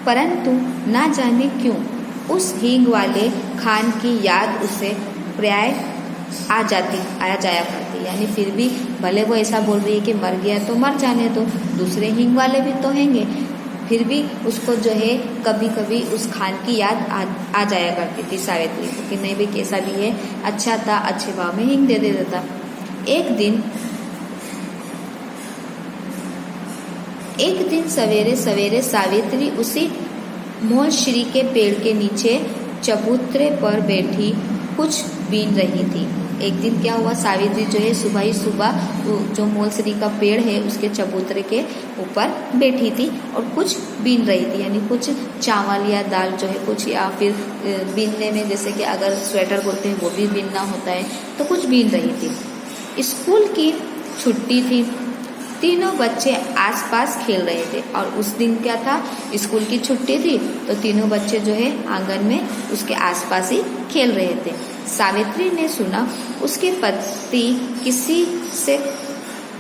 परंतु ना जाने क्यों उस हींग वाले खान की याद उसे प्राय आ जाया करती। यानी फिर भी भले वो ऐसा बोल रही है कि मर गया तो मर जाने दो, दूसरे हींग वाले भी तो हैंगे, फिर भी उसको जो है कभी कभी उस खान की याद आ जाया करती थी सावित्री को कि नहीं भाई कैसा भी है, अच्छा था, अच्छे भाव में हींग दे देता। एक दिन सवेरे सवेरे सावित्री उसी मोलश्री के पेड़ के नीचे चबूतरे पर बैठी कुछ बीन रही थी। एक दिन क्या हुआ, सावित्री जो है सुबह ही सुबह जो मोलश्री का पेड़ है उसके चबूतरे के ऊपर बैठी थी और कुछ बीन रही थी। यानी कुछ चावल या दाल जो है कुछ, या फिर बीनने में जैसे कि अगर स्वेटर बोलते हैं वो भी बीनना होता है, तो कुछ बीन रही थी। स्कूल की छुट्टी थी, तीनों बच्चे आसपास खेल रहे थे। और उस दिन क्या था, स्कूल की छुट्टी थी तो तीनों बच्चे जो है आंगन में उसके आसपास ही खेल रहे थे। सावित्री ने सुना उसके पति किसी से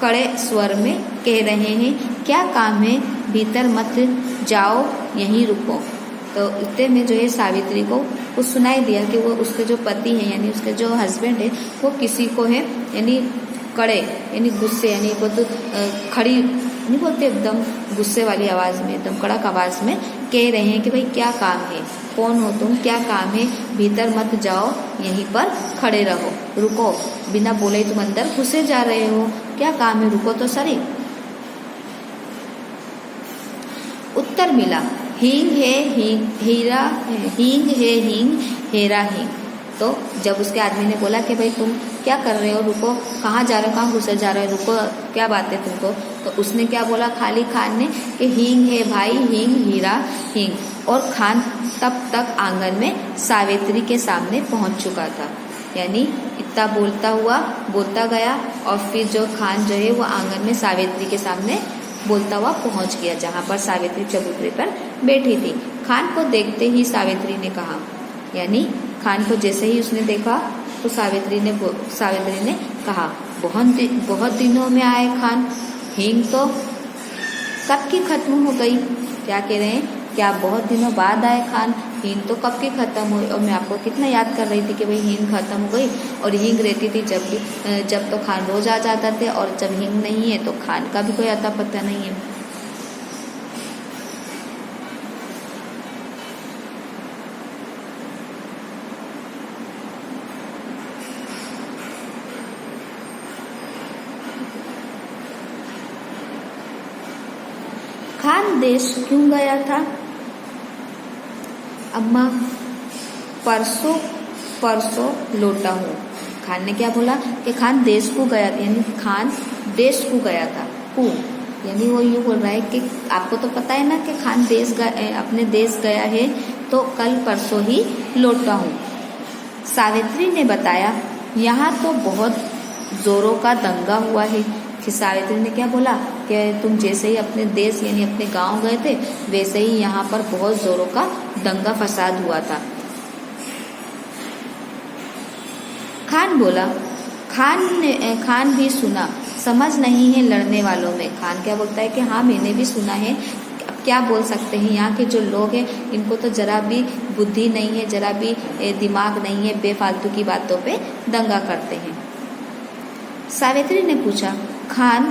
कड़े स्वर में कह रहे हैं, क्या काम है, भीतर मत जाओ, यहीं रुको। तो इतने में जो है सावित्री को कुछ सुनाई दिया कि वो उसके जो पति हैं यानी उसके जो हस्बैंड है वो किसी को है यानी कड़े यानी गुस्से, यानी वो तो खड़ी नहीं बोलते, एकदम गुस्से वाली आवाज़ में, एकदम कड़क आवाज़ में कह रहे हैं कि भाई क्या काम है, कौन हो तुम, क्या काम है, भीतर मत जाओ, यहीं पर खड़े रहो, रुको, बिना बोले तुम अंदर घुसे जा रहे हो, क्या काम है, रुको तो सही। उत्तर मिला, हींग है हींग, हीरा हींग है हींग, हेरा हींग। तो जब उसके आदमी ने बोला कि भाई तुम क्या कर रहे हो, रुको, कहाँ जा रहे हो, कहाँ घुसे जा रहे हो, रुको, क्या बात है तुमको, तो उसने क्या बोला खाली खान ने कि हींग है भाई, हींग, हीरा हींग। और खान तब तक आंगन में सावित्री के सामने पहुंच चुका था। यानी इतना बोलता गया और फिर जो खान जो है वो आंगन में सावित्री के सामने बोलता हुआ पहुंच गया, जहाँ पर सावित्री चबूतरे पर बैठी थी। खान को देखते ही सावित्री ने कहा, यानी खान को जैसे ही उसने देखा तो सावित्री ने कहा, बहुत दिनों में आए खान, हींग तो कब की खत्म हो गई। क्या कह रहे हैं, क्या बहुत दिनों बाद आए खान, हींग तो कब की खत्म हुई। और मैं आपको कितना याद कर रही थी कि भाई हींग खत्म हो गई, और हींग रहती थी जब तो खान रोज आ जाता थे, और जब हींग नहीं है तो खान का भी कोई अता पता नहीं है। खान देश क्यों गया था अम्मा, परसों लौटा हूँ। खान ने क्या बोला कि खान देश को गया, यानी खान देश को गया था। यानी वो यूँ बोल रहा है कि आपको तो पता है ना कि खान अपने देश गया है, तो कल परसों ही लौटा हूँ। सावित्री ने बताया, यहाँ तो बहुत जोरों का दंगा हुआ है। फिर सावित्री ने क्या बोला कि तुम जैसे ही अपने देश यानी अपने गांव गए थे, वैसे ही यहाँ पर बहुत जोरों का दंगा फसाद हुआ था। खान बोला, खान भी सुना, समझ नहीं है लड़ने वालों में। खान क्या बोलता है कि हाँ मैंने भी सुना है, अब क्या बोल सकते हैं, यहाँ के जो लोग हैं इनको तो जरा भी बुद्धि नहीं है, जरा भी दिमाग नहीं है, बेफालतू की बातों पे दंगा करते हैं। सावित्री ने पूछा, खान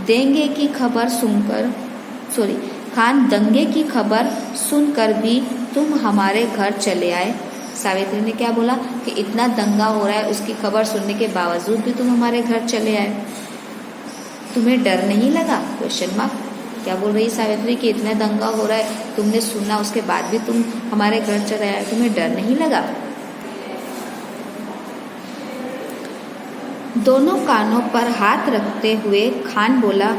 दंगे की खबर सुनकर भी तुम हमारे घर चले आए। सावित्री ने क्या बोला कि इतना दंगा हो रहा है, उसकी खबर सुनने के बावजूद भी तुम हमारे घर चले आए, तुम्हें डर नहीं लगा? Question mark. क्या बोल रही सावित्री कि इतना दंगा हो रहा है, तुमने सुना, उसके बाद भी तुम हमारे घर चले आए, तुम्हें डर नहीं लगा? दोनों कानों पर हाथ रखते हुए खान बोला,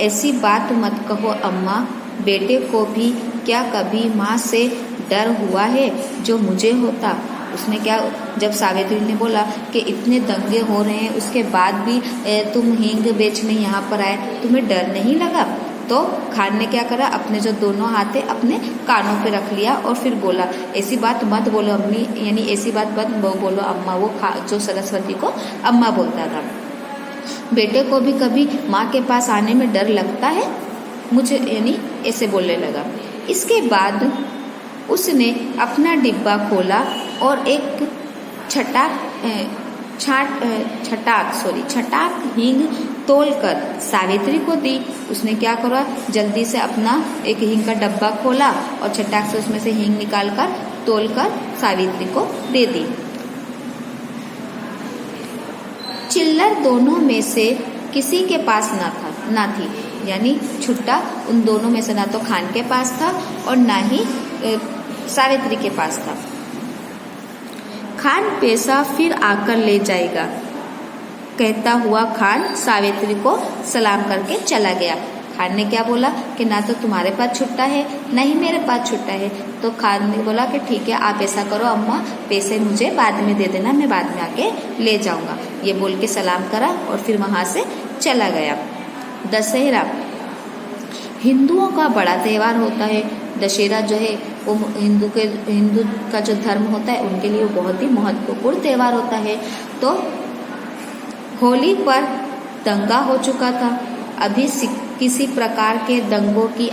ऐसी बात मत कहो अम्मा, बेटे को भी क्या कभी माँ से डर हुआ है जो मुझे होता? उसने क्या, जब सावित्री ने बोला कि इतने दंगे हो रहे हैं उसके बाद भी तुम हींग बेचने यहाँ पर आए, तुम्हें डर नहीं लगा? तो खान ने क्या करा, अपने जो दोनों हाथ है अपने कानों पे रख लिया और फिर बोला, ऐसी बात मत बोलो अम्मी, यानी ऐसी बात मत बोलो अम्मा। वो जो सरस्वती को अम्मा बोलता था। बेटे को भी कभी माँ के पास आने में डर लगता है मुझे, यानी ऐसे बोलने लगा। इसके बाद उसने अपना डिब्बा खोला और एक छटाक हींग तोलकर सावित्री को दी। उसने क्या करा, जल्दी से अपना एक हींग का डब्बा खोला और छटाक से उसमें से हींग निकालकर तोलकर सावित्री को दे दी। चिल्लर दोनों में से किसी के पास ना थी, यानी छुट्टा उन दोनों में से ना तो खान के पास था और ना ही सावित्री के पास था। खान पैसा फिर आकर ले जाएगा, कहता हुआ खान सावित्री को सलाम करके चला गया। खान ने क्या बोला कि ना तो तुम्हारे पास छुट्टा है ना ही मेरे पास छुट्टा है। तो खान ने बोला कि ठीक है, आप ऐसा करो अम्मा, पैसे मुझे बाद में दे देना, मैं बाद में आके ले जाऊंगा। ये बोल के सलाम करा और फिर वहां से चला गया। दशहरा हिंदुओं का बड़ा त्योहार होता है। दशहरा जो है वो हिंदू का जो धर्म होता है उनके लिए वो बहुत ही महत्वपूर्ण त्योहार होता है। तो होली पर दंगा हो चुका था, अभी किसी प्रकार के दंगों की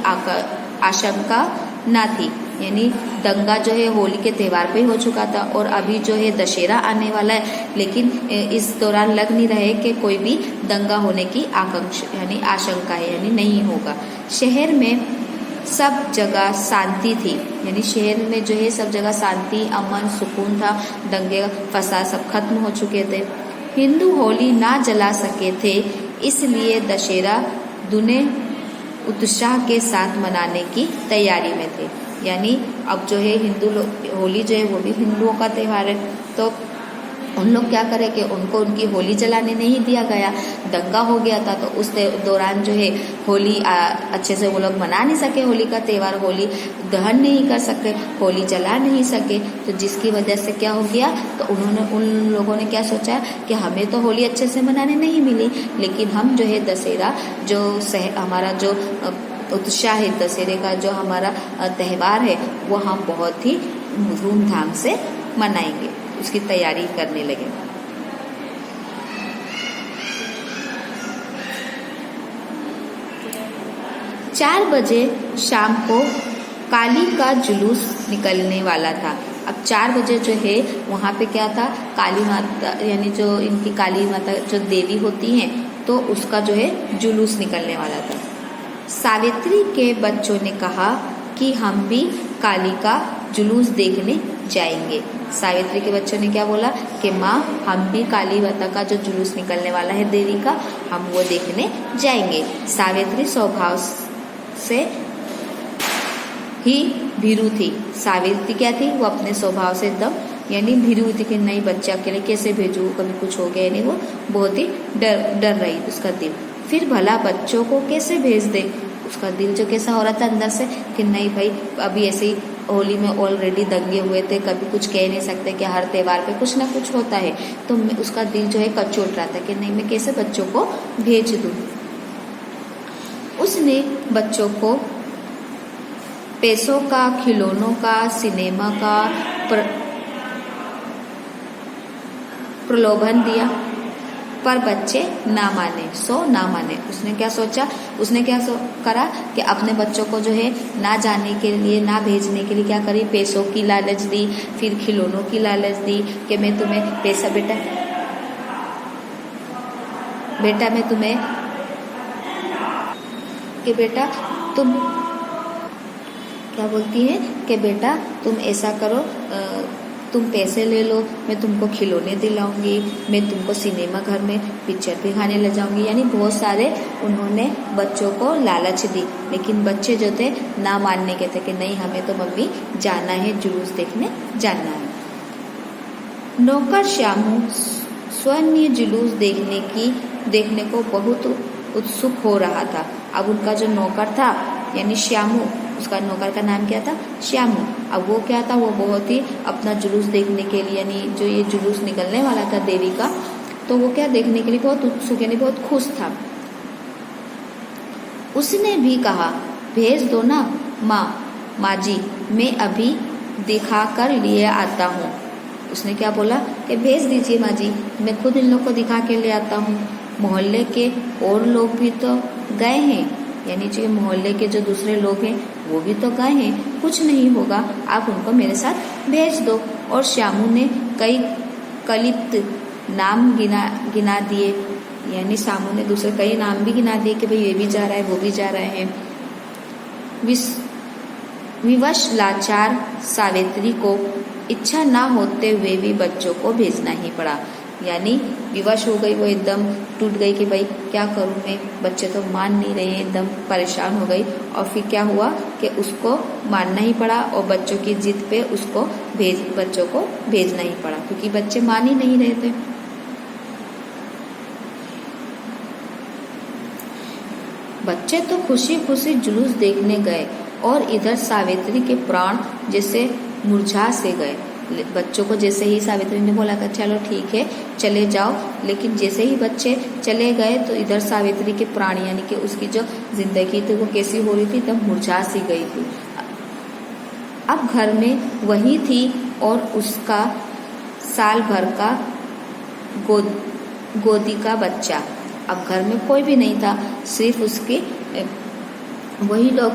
आशंका न थी, यानी दंगा जो है होली के त्योहार पे हो चुका था और अभी जो है दशहरा आने वाला है, लेकिन इस दौरान लग नहीं रहे कि कोई भी दंगा होने की आशंका है, यानी नहीं होगा। शहर में सब जगह शांति थी, यानी शहर में जो है सब जगह शांति, अमन, सुकून था। दंगे फसाद सब खत्म हो चुके थे। हिंदू होली ना जला सके थे, इसलिए दशहरा दुने उत्साह के साथ मनाने की तैयारी में थे। यानी अब जो है हिंदू लोग होली जो है वो भी हिंदुओं का त्योहार है, तो उन लोग क्या करें कि उनको उनकी होली जलाने नहीं दिया गया, दंगा हो गया था। तो उस दौरान जो है होली अच्छे से वो लोग मना नहीं सके, होली का त्योहार, होली दहन नहीं कर सके, होली जला नहीं सके। तो जिसकी वजह से क्या हो गया, तो उन लोगों ने क्या सोचा कि हमें तो होली अच्छे से मनाने नहीं मिली, लेकिन हम जो है दशहरा जो हमारा जो उत्साह है, दशहरे का जो हमारा त्यौहार है वो हम बहुत ही धूमधाम से मनाएंगे, उसकी तैयारी करने लगे। चार बजे शाम को काली का जुलूस निकलने वाला था। अब 4 बजे जो है वहाँ पे क्या था, काली माता, यानी जो इनकी काली माता जो देवी होती हैं, तो उसका जो है जुलूस निकलने वाला था। सावित्री के बच्चों ने कहा कि हम भी काली का जुलूस देखने जाएंगे। सावित्री के बच्चों ने क्या बोला कि माँ, हम भी काली माता का जो जुलूस निकलने वाला है देवी का, हम वो देखने जाएंगे। सावित्री स्वभाव से ही भीरू थी। सावित्री क्या थी, वो अपने स्वभाव से एकदम यानी भीरू थी कि नहीं, बच्चे अकेले कैसे भेजूँ, कभी कुछ हो गया, यानी वो बहुत ही डर रही उसका दिल। फिर भला बच्चों को कैसे भेज दे, उसका दिल जो कैसा हो रहा था अंदर से कि नहीं भाई, अभी ऐसे ही होली में ऑलरेडी दंगे हुए थे, कभी कुछ कह नहीं सकते कि हर त्योहार पे कुछ ना कुछ होता है। तो उसका दिल जो है कचोट रहा था कि नहीं, मैं कैसे बच्चों को भेज दूँ। उसने बच्चों को पैसों का, खिलौनों का, सिनेमा का प्रलोभन दिया, पर बच्चे ना माने। उसने क्या सोचा, उसने क्या करा कि अपने बच्चों को जो है ना जाने के लिए, ना भेजने के लिए क्या करी, पैसों की लालच दी, फिर खिलौनों की लालच दी कि मैं तुम्हें पैसा, बेटा मैं तुम्हें, कि बेटा तुम क्या बोलती है कि बेटा तुम ऐसा करो, तुम पैसे ले लो, मैं तुमको खिलौने दिलाऊंगी, मैं तुमको सिनेमा घर में पिक्चर दिखाने ले जाऊंगी। यानी बहुत सारे उन्होंने बच्चों को लालच दी, लेकिन बच्चे जो थे ना मानने के थे कि नहीं, हमें तो मम्मी जाना है, जुलूस देखने जाना है। नौकर श्यामू स्वर्ण जुलूस देखने को बहुत उत्सुक हो रहा था। अब उनका जो नौकर था यानी श्यामू, उसका नौकर का नाम क्या था, श्यामू। अब वो क्या था, वो बहुत ही अपना जुलूस देखने के लिए, यानी जो ये जुलूस निकलने वाला था देवी का, तो वो क्या देखने के लिए बहुत उत्सुक, यानी बहुत खुश था। उसने भी कहा, भेज दो ना माँ जी, मैं अभी दिखा कर लिए आता हूँ। उसने क्या बोला कि भेज दीजिए माँ जी, मैं खुद इन लोग को दिखा के ले आता हूँ। मोहल्ले के और लोग भी तो गए हैं, यानी जो मोहल्ले के जो दूसरे लोग हैं वो भी तो गए हैं, कुछ नहीं होगा, आप उनको मेरे साथ भेज दो। और श्यामू ने कई कलिप्त नाम गिना दिए, यानी श्यामू ने दूसरे कई नाम भी गिना दिए कि भाई ये भी जा रहा है, वो भी जा रहे हैं। विवश लाचार सावित्री को इच्छा ना होते हुए भी बच्चों को भेजना ही पड़ा, यानी विवश हो गई, वो एकदम टूट गई कि भाई क्या करूं मैं, बच्चे तो मान नहीं रहे हैं, एकदम परेशान हो गई। और फिर क्या हुआ कि उसको मानना ही पड़ा और बच्चों की जिद पे उसको बच्चों को भेजना ही पड़ा, क्योंकि बच्चे मान ही नहीं रहे थे। बच्चे तो खुशी खुशी जुलूस देखने गए और इधर सावित्री के प्राण जैसे मुरझा से गए। बच्चों को जैसे ही सावित्री ने बोला कि चलो ठीक है चले जाओ, लेकिन जैसे ही बच्चे चले गए तो इधर सावित्री के प्राण यानी कि उसकी जो जिंदगी थी वो कैसी हो रही थी, तब मुरझा सी गई थी। अब घर में वही थी और उसका साल भर का गोदी का बच्चा। अब घर में कोई भी नहीं था, सिर्फ उसके वही लोग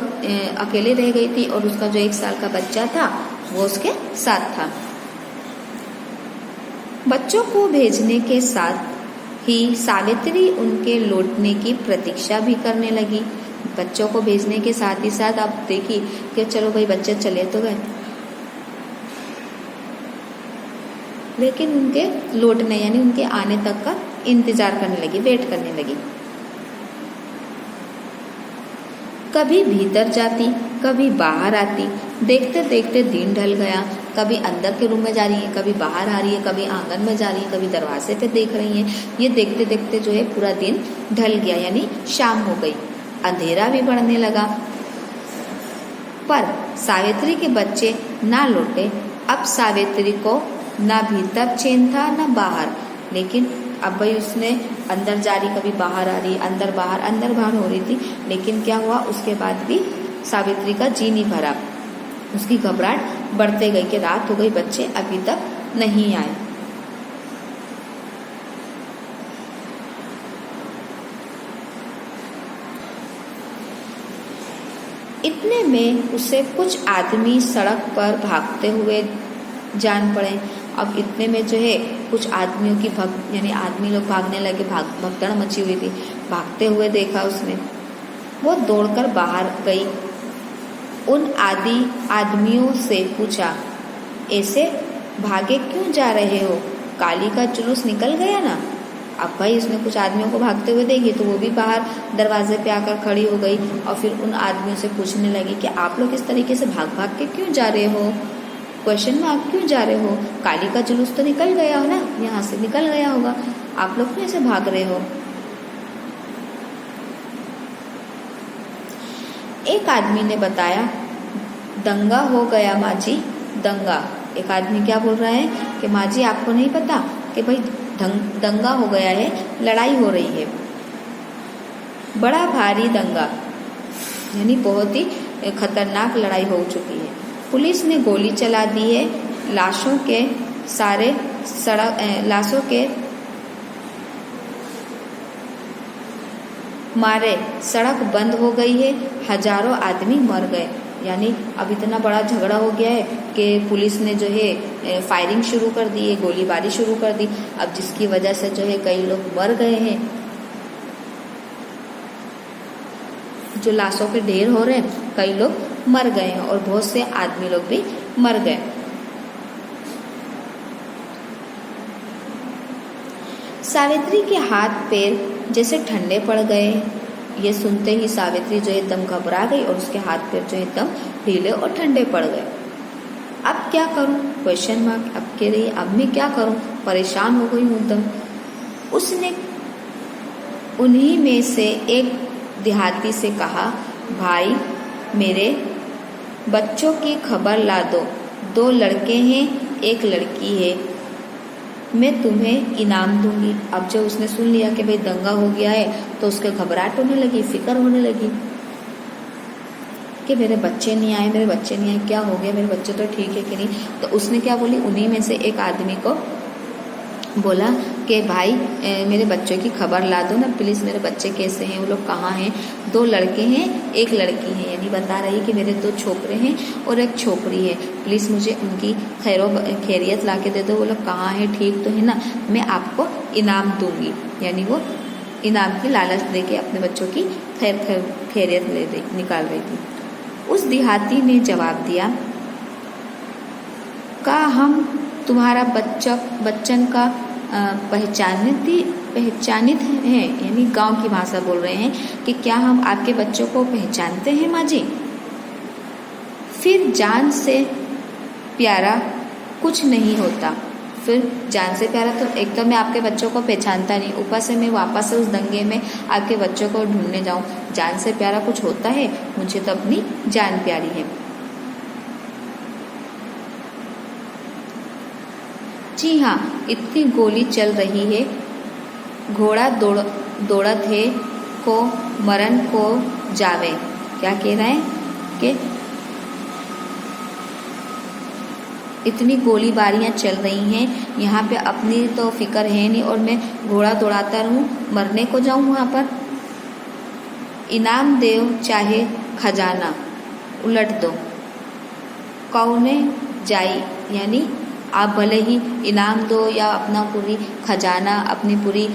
अकेले रह गई थी और उसका जो 1 साल का बच्चा था वो उसके साथ था। बच्चों को भेजने के साथ ही सावित्री उनके लौटने की प्रतीक्षा भी करने लगी। बच्चों को भेजने के साथ ही साथ आप देखिए कि चलो भाई बच्चे चले तो गए, लेकिन उनके लौटने यानी उनके आने तक का इंतजार करने लगी, वेट करने लगी। कभी भीतर जाती, कभी बाहर आती, देखते देखते दिन ढल गया। कभी अंदर के रूम में जा रही है, कभी बाहर आ रही है, कभी आंगन में जा रही है, कभी दरवाजे पे देख रही है। ये देखते देखते जो है पूरा दिन ढल गया, यानी शाम हो गई, अंधेरा भी बढ़ने लगा। पर सावित्री के बच्चे ना लौटे। अब सावित्री को ना भीतर चैन था ना बाहर, लेकिन अब भाई उसने अंदर जा रही, कभी बाहर आ रही, अंदर बाहर हो रही थी, लेकिन क्या हुआ उसके बाद भी सावित्री का जी नहीं भरा। उसकी घबराहट बढ़ते गई कि रात हो गई, बच्चे अभी तक नहीं आए। इतने में उसे कुछ आदमी सड़क पर भागते हुए जान पड़े। अब इतने में जो है कुछ आदमियों की यानी आदमी लोग भागने लगे, भगदड़ मची हुई थी, भागते हुए देखा उसने। वो दौड़कर बाहर गई, उन आदमियों से पूछा, ऐसे भागे क्यों जा रहे हो, काली का जुलूस निकल गया ना। अब भाई उसने कुछ आदमियों को भागते हुए देखी तो वो भी बाहर दरवाजे पे आकर खड़ी हो गई और फिर उन आदमियों से पूछने लगी कि आप लोग इस तरीके से भाग भाग के क्यों जा रहे हो, क्वेश्चन में आप क्यों जा रहे हो, काली का जुलूस तो निकल गया हो ना, यहाँ से निकल गया होगा, आप लोग क्यों ऐसे भाग रहे हो। एक आदमी ने बताया, दंगा हो गया माँ जी, दंगा। एक आदमी क्या बोल रहा है कि माँ जी आपको नहीं पता कि भाई दंगा हो गया है, लड़ाई हो रही है, बड़ा भारी दंगा, यानी बहुत ही खतरनाक लड़ाई हो चुकी है। पुलिस ने गोली चला दी है, लाशों के मारे सड़क बंद हो गई है, हजारों आदमी मर गए। यानी अब इतना बड़ा झगड़ा हो गया है कि पुलिस ने जो है फायरिंग शुरू कर दी है, गोलीबारी शुरू कर दी। अब जिसकी वजह से जो है कई लोग मर गए हैं, जो लाशों के ढेर हो रहे हैं, कई लोग मर गए हैं और बहुत से आदमी लोग भी मर गए। सावित्री के हाथ पैर जैसे ठंडे पड़ गए। ये सुनते ही सावित्री जो एकदम घबरा गई और उसके हाथ पैर जो एकदम ढीले और ठंडे पड़ गए। अब क्या करूं, क्वेश्चन मार्क। अब कह रही अब मैं क्या करूं, परेशान हो गई हूं एकदम। उसने उन्हीं में से एक देहाती से कहा, भाई मेरे बच्चों की खबर ला दो, 2 लड़के हैं 1 लड़की है, मैं तुम्हें इनाम दूंगी। अब जब उसने सुन लिया कि भाई दंगा हो गया है तो उसके घबराहट होने लगी, फिक्र होने लगी कि मेरे बच्चे नहीं आए, क्या हो गया, मेरे बच्चे तो ठीक है कि नहीं। तो उसने क्या बोली, उन्हीं में से एक आदमी को बोला कि भाई मेरे बच्चों की खबर ला दो ना प्लीज़, मेरे बच्चे कैसे हैं, वो लोग कहाँ हैं। 2 लड़के हैं 1 लड़की है, यानी बता रही है कि मेरे 2 छोकरे हैं और 1 छोकरी है, प्लीज़ मुझे उनकी खैरियत ला के दे दो, वो लोग कहाँ हैं, ठीक तो है ना, मैं आपको इनाम दूंगी। यानी वो इनाम की लालच दे के अपने बच्चों की खैरियत निकाल रही थी। उस देहाती ने जवाब दिया, का हम तुम्हारा बच्चन का पहचानित हैं, यानी गांव की भाषा बोल रहे हैं कि क्या हम आपके बच्चों को पहचानते हैं माँ जी। फिर जान से प्यारा कुछ नहीं होता। फिर जान से प्यारा तो एक तो मैं आपके बच्चों को पहचानता नहीं, ऊपर से मैं वापस से उस दंगे में आपके बच्चों को ढूंढने जाऊं, जान से प्यारा कुछ होता है, मुझे तो अपनी जान प्यारी है। जी हाँ, इतनी गोली चल रही है, घोड़ा दौड़त है को मरण को जावे। क्या कह रहे हैं कि इतनी गोलीबारियां चल रही हैं, यहाँ पे अपनी तो फिक्र है नहीं और मैं घोड़ा दौड़ाता रहूं, मरने को जाऊं वहाँ पर। इनाम देव चाहे खजाना उलट दो, कौने जाई, यानी आप भले ही इनाम दो या अपना पूरी खजाना, अपनी पूरी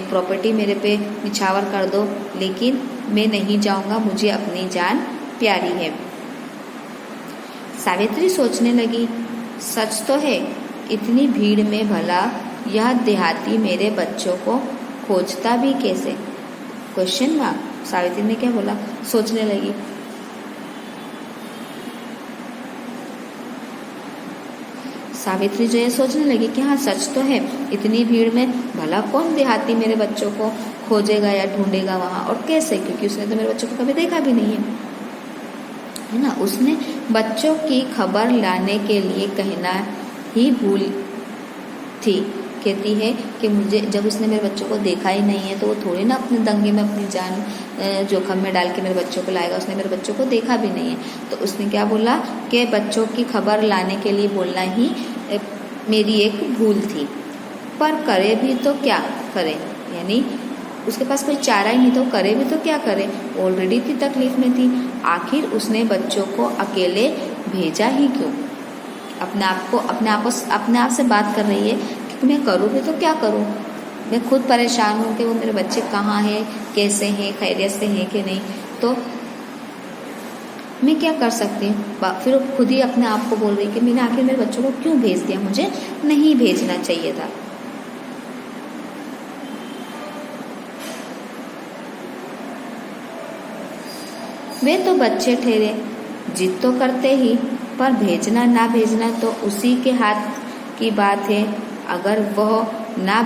प्रॉपर्टी मेरे पे निछावर कर दो, लेकिन मैं नहीं जाऊंगा, मुझे अपनी जान प्यारी है। सावित्री सोचने लगी, सच तो है, इतनी भीड़ में भला यह देहाती मेरे बच्चों को खोजता भी कैसे। Question mark. सावित्री ने क्या बोला, सोचने लगी। सावित्री जो है सोचने लगी कि हाँ सच तो है, इतनी भीड़ में भला कौन देहाती मेरे बच्चों को खोजेगा या ढूंढेगा वहाँ, और कैसे, क्योंकि उसने तो मेरे बच्चों को कभी देखा भी नहीं है ना। उसने बच्चों की खबर लाने के लिए कहना ही भूल थी। कहती है कि मुझे, जब उसने मेरे बच्चों को देखा ही नहीं है तो वो थोड़ी ना अपने दंगे में अपनी जान जोखम में डाल के मेरे बच्चों को लाएगा। उसने मेरे बच्चों को देखा भी नहीं है, तो उसने क्या बोला कि बच्चों की खबर लाने के लिए बोलना ही मेरी एक भूल थी, पर करे भी तो क्या करे, यानी उसके पास कोई चारा ही नहीं, तो करे भी तो क्या करे, ऑलरेडी इतनी तकलीफ में थी। आखिर उसने बच्चों को अकेले भेजा ही क्यों। अपने आप से बात कर रही है कि मैं करूँ भी तो क्या करूँ, मैं खुद परेशान हूँ कि वो मेरे बच्चे कहाँ हैं, कैसे हैं, खैरियत से हैं कि नहीं, तो मैं क्या कर सकती हूँ। फिर वो खुद ही अपने आप को बोल रही कि मैंने आखिर मेरे बच्चों को क्यों भेज दिया, मुझे नहीं भेजना चाहिए था। वे तो बच्चे ठहरे, जिद तो करते ही, पर भेजना ना भेजना तो उसी के हाथ की बात है। अगर वह ना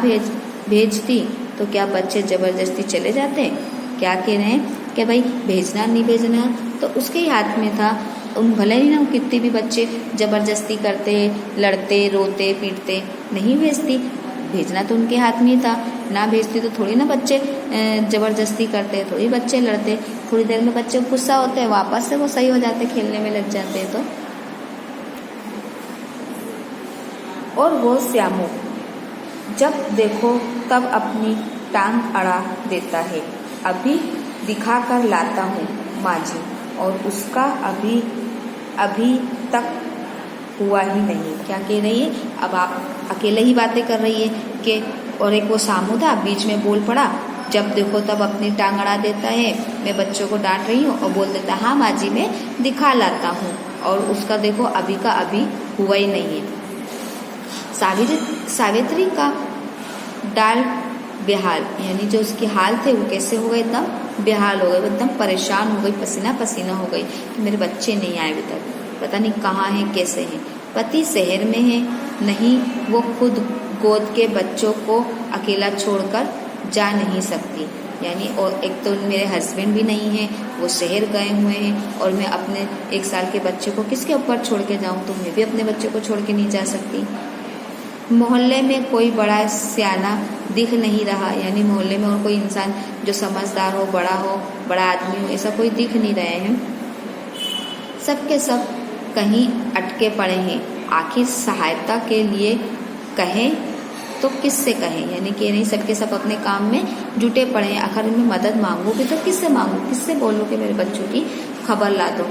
भेजती तो क्या बच्चे जबरदस्ती चले जाते। क्या कह रहे हैं कि भाई भेजना नहीं भेजना तो उसके ही हाथ में था। उन भले ही ना कितने भी बच्चे जबरदस्ती करते, लड़ते, रोते, पीटते, नहीं भेजती, भेजना तो उनके हाथ में ही था। ना भेजती तो थोड़ी ना बच्चे जबरदस्ती करते, थोड़ी बच्चे लड़ते, थोड़ी देर में बच्चे गुस्सा होते हैं, वापस से वो सही हो जाते, खेलने में लग जाते हैं। तो और वो श्यामू जब देखो तब अपनी टांग अड़ा देता है। अभी दिखा कर लाता हूँ माँ जी, और उसका अभी तक हुआ ही नहीं। क्या कह रही है, अब आप अकेले ही बातें कर रही है कि, और एक वो सामू था बीच में बोल पड़ा, जब देखो तब अपनी टांग अड़ा देता है। मैं बच्चों को डांट रही हूँ और बोल देता हाँ माँ जी मैं दिखा लाता हूँ, और उसका देखो अभी का अभी हुआ ही नहीं है। सावित्री का डाल बेहाल, यानी जो उसके हाल थे वो कैसे हो गए, एकदम बेहाल हो गए, एकदम परेशान हो गई, पसीना पसीना हो गई कि मेरे बच्चे नहीं आए अभी तक, पता नहीं कहाँ हैं, कैसे हैं। पति शहर में है, नहीं वो खुद गोद के बच्चों को अकेला छोड़कर जा नहीं सकती, यानी और एक तो मेरे हस्बैंड भी नहीं है, वो शहर गए हुए हैं, और मैं अपने 1 साल के बच्चे को किसके ऊपर छोड़ के जाऊँ, तो मैं भी अपने बच्चे को छोड़ के नहीं जा सकती। मोहल्ले में कोई बड़ा सियाना दिख नहीं रहा, यानी मोहल्ले में और कोई इंसान जो समझदार हो, बड़ा आदमी हो, ऐसा कोई दिख नहीं रहे हैं। सबके सब कहीं अटके पड़े हैं, आखिर सहायता के लिए कहें तो किससे कहें, यानी कि नहीं सबके सब अपने काम में जुटे पड़े हैं, आखिर में मदद मांगोगे तो किससे मांगो, किससे बोलो कि मेरे बच्चों की खबर ला दो।